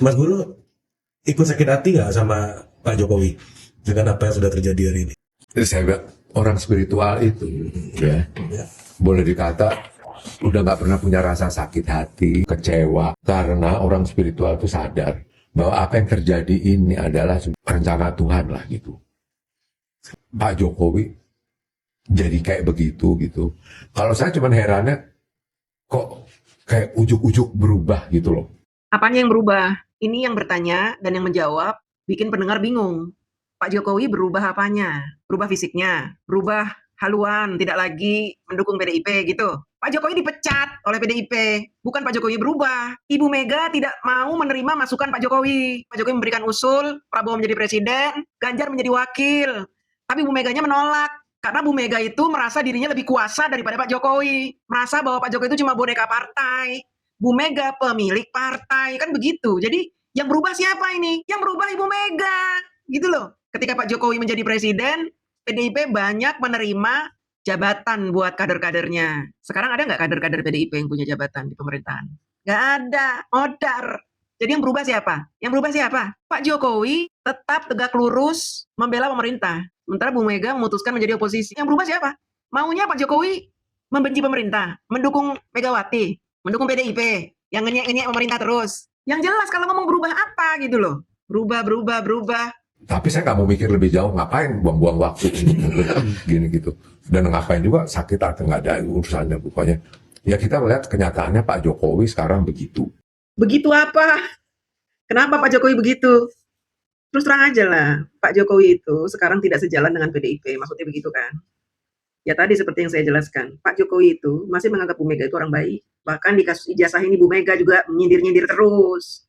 Mas Guru ikut sakit hati nggak sama Pak Jokowi dengan apa yang sudah terjadi hari ini? Jadi saya bilang, orang spiritual itu ya Ya. boleh dikata udah nggak pernah punya rasa sakit hati, kecewa, karena orang spiritual itu sadar bahwa apa yang terjadi ini adalah rencana Tuhan lah gitu. Pak Jokowi jadi kayak begitu gitu. Kalau saya cuman herannya kok kayak ujuk-ujuk berubah gitu loh. Apanya yang berubah? Ini yang bertanya dan yang menjawab bikin pendengar bingung. Pak Jokowi berubah apanya? Berubah fisiknya, berubah haluan, tidak lagi mendukung PDIP gitu. Pak Jokowi dipecat oleh PDIP, bukan Pak Jokowi berubah. Ibu Mega tidak mau menerima masukan Pak Jokowi. Pak Jokowi memberikan usul, Prabowo menjadi presiden, Ganjar menjadi wakil. Tapi Bu Meganya menolak. Karena Bu Mega itu merasa dirinya lebih kuasa daripada Pak Jokowi. Merasa bahwa Pak Jokowi itu cuma boneka partai. Bu Mega pemilik partai, kan begitu. Jadi yang berubah siapa ini? Yang berubah Ibu Mega, gitu loh. Ketika Pak Jokowi menjadi presiden, PDIP banyak menerima jabatan buat kader-kadernya. Sekarang ada nggak kader-kader PDIP yang punya jabatan di pemerintahan? Nggak ada, modar. Jadi yang berubah siapa? Yang berubah siapa? Pak Jokowi tetap tegak lurus membela pemerintah. Sementara Bu Mega memutuskan menjadi oposisi. Yang berubah siapa? Maunya Pak Jokowi membenci pemerintah, mendukung Megawati, mendukung PDIP, yang ngenyek-ngenyek pemerintah terus. Yang jelas kalau ngomong berubah apa gitu loh. Berubah. Tapi saya nggak mau mikir lebih jauh, ngapain buang-buang waktu gini gitu. Dan ngapain juga sakit hati, nggak ada urusannya pokoknya. Ya kita melihat kenyataannya Pak Jokowi sekarang begitu. Begitu apa? Kenapa Pak Jokowi begitu? Terus terang aja lah, Pak Jokowi itu sekarang tidak sejalan dengan PDIP, maksudnya begitu kan? Ya tadi seperti yang saya jelaskan, Pak Jokowi itu masih menganggap Bu Mega itu orang baik. Bahkan di kasus ijazah ini Bu Mega juga menyindir-nyindir terus.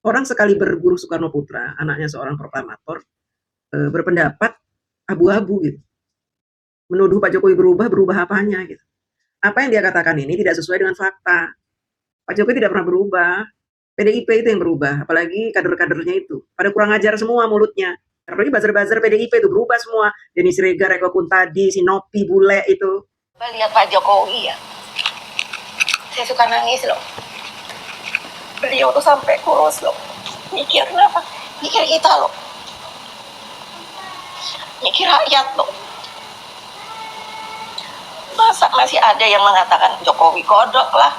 Orang sekali berguru Soekarno Putra, anaknya seorang proklamator, berpendapat abu-abu gitu. Menuduh Pak Jokowi berubah apanya gitu. Apa yang dia katakan ini tidak sesuai dengan fakta. Pak Jokowi tidak pernah berubah. PDIP itu yang berubah, apalagi kader-kadernya itu. Pada kurang ajar semua mulutnya. Apalagi buzzer-buzzer PDIP itu berubah semua. Denny Siregar, Eko Kuntadi, si Nopi, Bule itu. Lihat Pak Jokowi ya, saya suka nangis loh. Beliau tuh sampai kurus loh. Mikir kenapa? Mikir kita loh. Mikir rakyat loh. Masa masih ada yang mengatakan Jokowi kodok lah.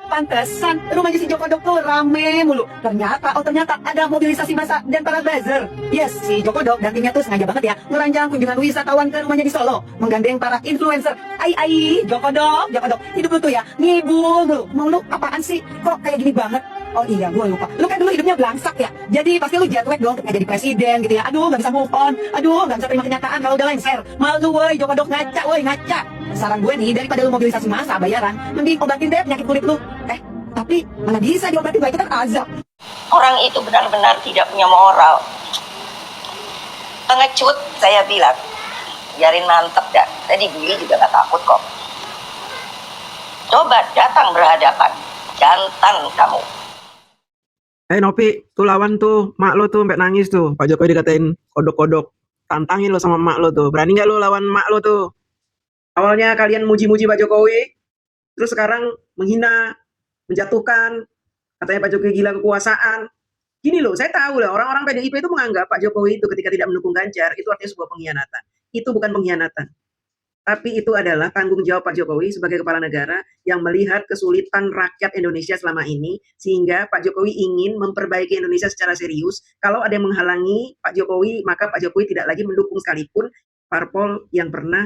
Pantesan rumahnya si Joko Dok tuh rame mulu. Ternyata ada mobilisasi massa dan para buzzer. Yes, si Joko Dok dan timnya tuh sengaja banget ya merancang kunjungan wisatawan ke rumahnya di Solo, menggandeng para influencer. Joko Dok, hidup lu tuh ya ngibul mulu. Mau lu apaan sih? Kok kayak gini banget? Oh iya, gue lupa. Lu kan dulu hidupnya belangsak ya. Jadi pasti lu jet lag dong untuk jadi presiden gitu ya. Aduh, gak bisa move on. Aduh, gak bisa terima kenyataan kalau udah lengser. Malu woi, Joko Dok ngaca. Saran gue nih, daripada lu mobilisasi massa bayaran, mending obatin deh penyakit kulit lu. Tapi mana bisa diobatin, baik kan azab. Orang itu benar-benar tidak punya moral. Ngecut, saya bilang. Biarin mantep dah. Tadi Billy juga gak takut kok. Coba datang berhadapan. Jantan kamu. Nopi, tuh lawan tuh, mak lo tuh sampai nangis tuh. Pak Jokowi dikatain kodok-kodok. Tantangin lo sama mak lo tuh. Berani gak lo lawan mak lo tuh? Awalnya kalian muji-muji Pak Jokowi, terus sekarang menghina, menjatuhkan, katanya Pak Jokowi gila kekuasaan. Gini loh, saya tahu lah orang-orang PDIP itu menganggap Pak Jokowi itu ketika tidak mendukung Ganjar, itu artinya sebuah pengkhianatan. Itu bukan pengkhianatan. Tapi itu adalah tanggung jawab Pak Jokowi sebagai kepala negara yang melihat kesulitan rakyat Indonesia selama ini, sehingga Pak Jokowi ingin memperbaiki Indonesia secara serius. Kalau ada yang menghalangi Pak Jokowi, maka Pak Jokowi tidak lagi mendukung sekalipun parpol yang pernah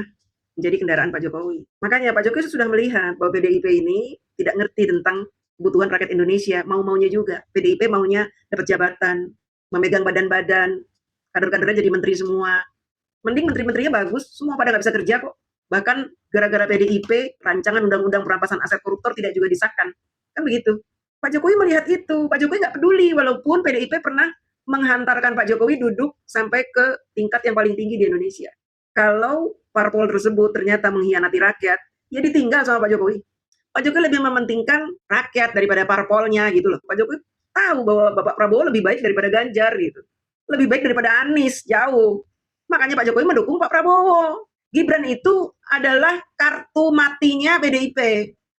menjadi kendaraan Pak Jokowi. Makanya Pak Jokowi sudah melihat bahwa PDIP ini tidak ngerti tentang kebutuhan rakyat Indonesia, mau-maunya juga. PDIP maunya dapat jabatan, memegang badan-badan, kader-kadernya jadi menteri semua. Mending menteri-menterinya bagus, semua pada nggak bisa kerja kok. Bahkan gara-gara PDIP, rancangan undang-undang perampasan aset koruptor tidak juga disahkan. Kan begitu. Pak Jokowi melihat itu. Pak Jokowi nggak peduli, walaupun PDIP pernah menghantarkan Pak Jokowi duduk sampai ke tingkat yang paling tinggi di Indonesia. Kalau parpol tersebut ternyata mengkhianati rakyat, ya ditinggal sama Pak Jokowi. Pak Jokowi lebih mementingkan rakyat daripada parpolnya gitu loh. Pak Jokowi tahu bahwa Bapak Prabowo lebih baik daripada Ganjar gitu. Lebih baik daripada Anies, jauh. Makanya Pak Jokowi mendukung Pak Prabowo. Gibran itu adalah kartu matinya PDIP.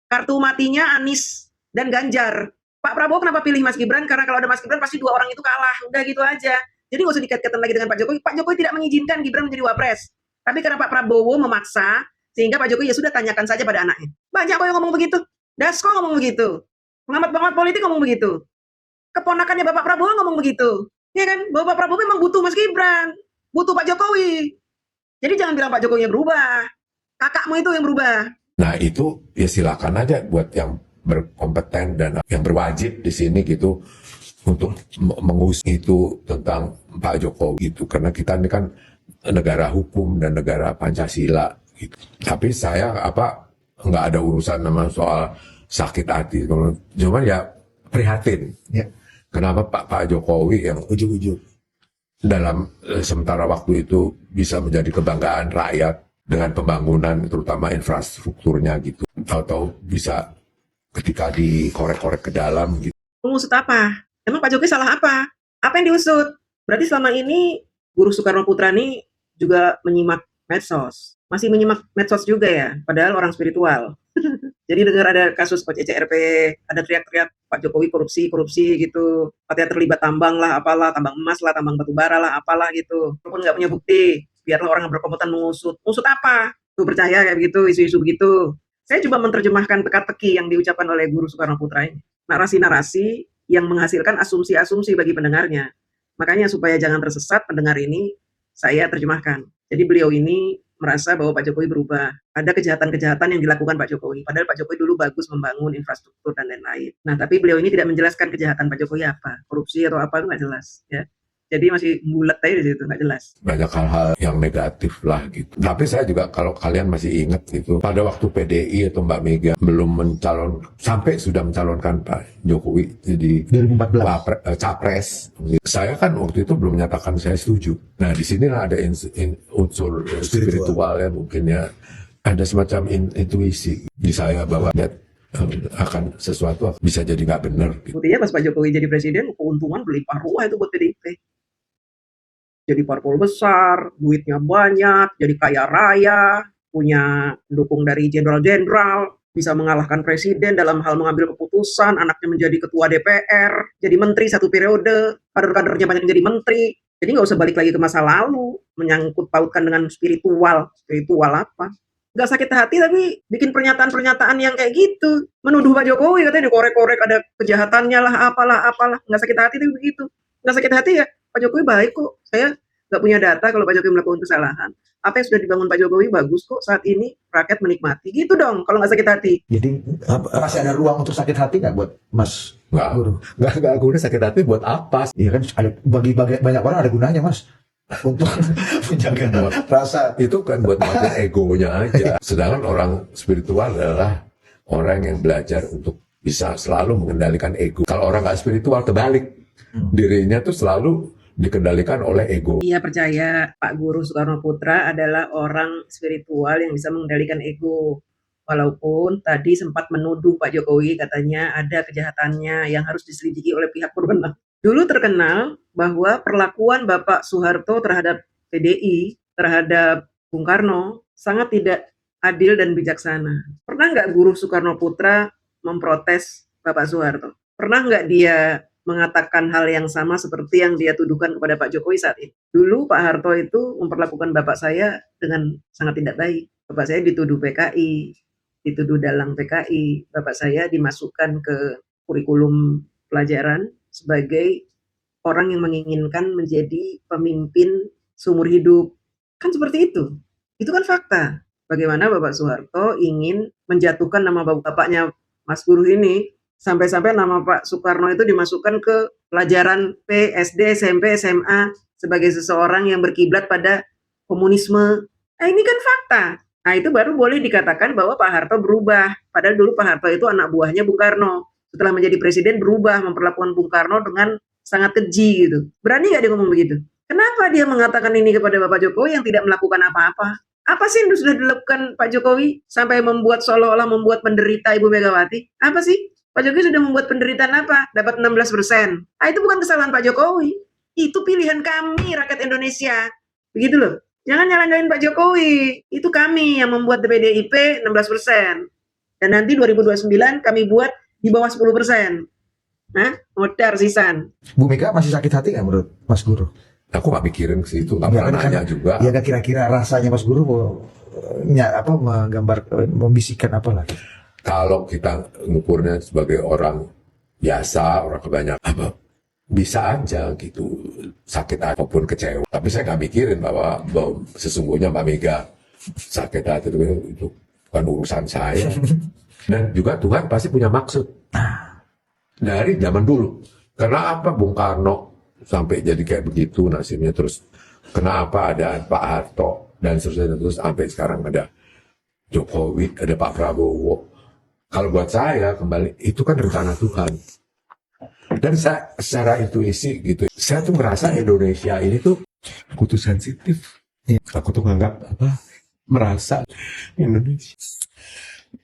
Kartu matinya Anies dan Ganjar. Pak Prabowo kenapa pilih Mas Gibran? Karena kalau ada Mas Gibran pasti 2 orang itu kalah. Udah gitu aja. Jadi nggak usah dikait-kaitan lagi dengan Pak Jokowi. Pak Jokowi tidak mengizinkan Gibran menjadi wapres. Tapi karena Pak Prabowo memaksa, sehingga Pak Jokowi ya sudah tanyakan saja pada anaknya. Banyak kok yang ngomong begitu. Dasko ngomong begitu. Pengamat-pengamat politik ngomong begitu. Keponakannya Bapak Prabowo ngomong begitu. Ya kan? Bahwa Pak Prabowo memang butuh Mas Gibran. Butuh Pak Jokowi. Jadi jangan bilang Pak Jokowi yang berubah. Kakakmu itu yang berubah. Nah itu ya silakan aja buat yang berkompeten dan yang berwajib di sini gitu untuk mengusung itu tentang Pak Jokowi gitu, karena kita ini kan negara hukum dan negara Pancasila gitu. Tapi saya nggak ada urusan sama soal sakit hati, cuman ya prihatin Ya. kenapa Pak Jokowi yang Ujuk-ujuk. dalam sementara waktu itu bisa menjadi kebanggaan rakyat dengan pembangunan terutama infrastrukturnya gitu, tahu-tahu bisa ketika dikorek-korek ke dalam gitu. Mengusut apa? Emang Pak Jokowi salah apa? Apa yang diusut? Berarti selama ini Guru Soekarno Putra ini juga menyimak medsos. Masih menyimak medsos juga ya, padahal orang spiritual. Jadi dengar ada kasus CCRP, ada teriak-teriak Pak Jokowi korupsi gitu. Katanya terlibat tambang lah, apalah, tambang emas lah, tambang batu bara lah, apalah gitu. Walaupun nggak punya bukti, biarlah orang yang berkompeten mengusut. Usut apa? Tuh percaya kayak begitu, isu-isu begitu. Saya coba menerjemahkan teka-teki yang diucapkan oleh Guru Soekarno Putra ini. Narasi-narasi yang menghasilkan asumsi-asumsi bagi pendengarnya. Makanya supaya jangan tersesat pendengar ini, saya terjemahkan. Jadi beliau ini merasa bahwa Pak Jokowi berubah. Ada kejahatan-kejahatan yang dilakukan Pak Jokowi. Padahal Pak Jokowi dulu bagus membangun infrastruktur dan lain-lain. Nah, tapi beliau ini tidak menjelaskan kejahatan Pak Jokowi apa. Korupsi atau apa itu nggak jelas. Ya. Jadi masih bulat aja di situ, nggak jelas. Banyak hal-hal yang negatif lah gitu. Tapi saya juga kalau kalian masih ingat gitu, pada waktu PDI atau Mbak Mega belum sampai sudah mencalonkan Pak Jokowi jadi 2014. capres. Saya kan waktu itu belum menyatakan saya setuju. Nah di sinilah ada unsur spiritual ya mungkin ya. Ada semacam intuisi di saya bahwa akan sesuatu bisa jadi nggak benar. Gitu. Buktinya pas Pak Jokowi jadi presiden, keuntungan berlimpah ruah itu buat PDIP. Jadi parpol besar, duitnya banyak, jadi kaya raya, punya pendukung dari jenderal-jenderal, bisa mengalahkan presiden dalam hal mengambil keputusan, anaknya menjadi ketua DPR, jadi menteri 1 periode, kader-kadernya banyak yang jadi menteri. Jadi nggak usah balik lagi ke masa lalu, menyangkut pautkan dengan spiritual. Spiritual apa? Nggak sakit hati tapi bikin pernyataan-pernyataan yang kayak gitu. Menuduh Pak Jokowi, katanya dikorek-korek ada kejahatannya lah, apalah. Nggak sakit hati tapi begitu. Nggak sakit hati ya, Pak Jokowi baik kok. Saya nggak punya data kalau Pak Jokowi melakukan kesalahan. Apa yang sudah dibangun Pak Jokowi bagus kok, saat ini rakyat menikmati. Gitu dong kalau nggak sakit hati. Jadi masih ada ruang untuk sakit hati nggak buat Mas Guru? Nggak guna sakit hati buat apa? Iya kan ada bagi banyak orang ada gunanya Mas untuk menjaga rasa. Itu kan buat matiin egonya aja. Sedangkan orang spiritual adalah orang yang belajar untuk bisa selalu mengendalikan ego. Kalau orang nggak spiritual kebalik, dirinya tuh selalu dikendalikan oleh ego. Iya percaya Pak Guru Soekarno Putra adalah orang spiritual yang bisa mengendalikan ego. Walaupun tadi sempat menuduh Pak Jokowi katanya ada kejahatannya yang harus diselidiki oleh pihak berwenang. Dulu terkenal bahwa perlakuan Bapak Soeharto terhadap PDI, terhadap Bung Karno, sangat tidak adil dan bijaksana. Pernah nggak Guru Soekarno Putra memprotes Bapak Soeharto? Pernah nggak dia mengatakan hal yang sama seperti yang dia tuduhkan kepada Pak Jokowi saat ini? Dulu Pak Harto itu memperlakukan Bapak saya dengan sangat tidak baik. Bapak saya dituduh PKI, dituduh dalang PKI. Bapak saya dimasukkan ke kurikulum pelajaran sebagai orang yang menginginkan menjadi pemimpin seumur hidup. Kan seperti itu. Itu kan fakta. Bagaimana Bapak Soeharto ingin menjatuhkan nama bapaknya Mas Guru ini, sampai-sampai nama Pak Soekarno itu dimasukkan ke pelajaran PSD, SMP, SMA sebagai seseorang yang berkiblat pada komunisme. Nah ini kan fakta. Nah itu baru boleh dikatakan bahwa Pak Harto berubah. Padahal dulu Pak Harto itu anak buahnya Bung Karno. Setelah menjadi presiden berubah, memperlakukan Bung Karno dengan sangat keji gitu. Berani nggak dia ngomong begitu? Kenapa dia mengatakan ini kepada Bapak Jokowi yang tidak melakukan apa-apa? Apa sih yang sudah dilakukan Pak Jokowi sampai membuat seolah-olah membuat penderita Ibu Megawati? Apa sih? Pak Jokowi sudah membuat penderitaan apa? Dapat 16%. Ah, itu bukan kesalahan Pak Jokowi. Itu pilihan kami, rakyat Indonesia. Begitu loh. Jangan nyalahin Pak Jokowi. Itu kami yang membuat PDIP 16%. Dan nanti 2029 kami buat di bawah 10%. Hah? Modar sisan. Bu Mega masih sakit hati nggak menurut Mas Guru? Aku nggak mikirin ke situ, nggak Ya, pernah kan, nanya juga. ya kan kira-kira rasanya Mas Guru menggambar, membisikkan apa lagi? Kalau kita ngukurnya sebagai orang biasa, orang kebanyakan apa, bisa aja gitu sakit hati apapun kecewa. Tapi saya nggak mikirin bahwa sesungguhnya Mbak Mega sakit hati itu bukan urusan saya. Dan juga Tuhan pasti punya maksud dari zaman dulu. Kenapa Bung Karno sampai jadi kayak begitu nasibnya, terus kenapa ada Pak Harto dan seterusnya, terus sampai sekarang ada Jokowi, ada Pak Prabowo. Kalau buat saya kembali itu kan rencana Tuhan. Dan saya secara intuisi gitu, saya tuh merasa Indonesia ini tuh butuh sensitif. Aku tuh nganggap merasa Indonesia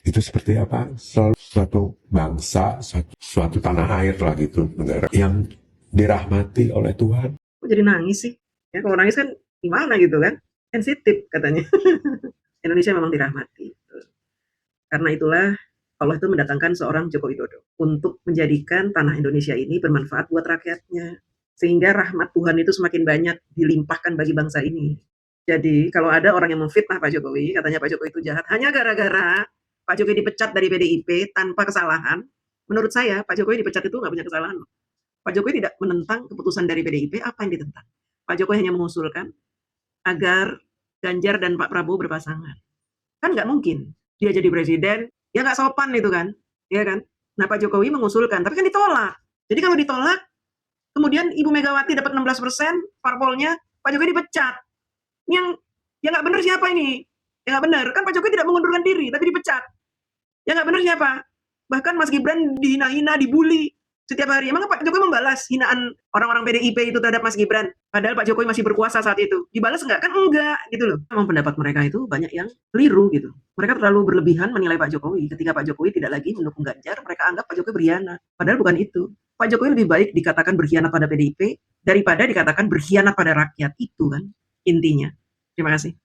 itu seperti apa, suatu bangsa, suatu tanah air lah gitu, negara yang dirahmati oleh Tuhan. Kok jadi nangis sih? Ya kalau nangis kan gimana gitu kan? Sensitif katanya. Indonesia memang dirahmati. Karena itulah Allah itu mendatangkan seorang Joko Widodo untuk menjadikan tanah Indonesia ini bermanfaat buat rakyatnya. Sehingga rahmat Tuhan itu semakin banyak dilimpahkan bagi bangsa ini. Jadi kalau ada orang yang memfitnah Pak Jokowi, katanya Pak Jokowi itu jahat, hanya gara-gara Pak Jokowi dipecat dari PDIP tanpa kesalahan, menurut saya Pak Jokowi dipecat itu nggak punya kesalahan. Pak Jokowi tidak menentang keputusan dari PDIP, apa yang ditentang? Pak Jokowi hanya mengusulkan agar Ganjar dan Pak Prabowo berpasangan. Kan nggak mungkin dia jadi presiden, ya nggak sopan itu kan, ya kan? Nah Pak Jokowi mengusulkan, tapi kan ditolak. Jadi kalau ditolak, kemudian Ibu Megawati dapat 16% parpolnya, Pak Jokowi dipecat. Yang ya nggak benar siapa ini? Ya nggak benar, kan Pak Jokowi tidak mengundurkan diri, tapi dipecat. Ya nggak benar siapa? Bahkan Mas Gibran dihina-hina, dibully setiap hari. Emang Pak Jokowi membalas hinaan orang-orang PDIP itu terhadap Mas Gibran? Padahal Pak Jokowi masih berkuasa saat itu. Dibalas nggak? Kan enggak gitu loh. Memang pendapat mereka itu banyak yang keliru gitu. Mereka terlalu berlebihan menilai Pak Jokowi. Ketika Pak Jokowi tidak lagi mendukung Ganjar, mereka anggap Pak Jokowi berkhianat. Padahal bukan itu. Pak Jokowi lebih baik dikatakan berkhianat pada PDIP daripada dikatakan berkhianat pada rakyat. Itu kan intinya. Terima kasih.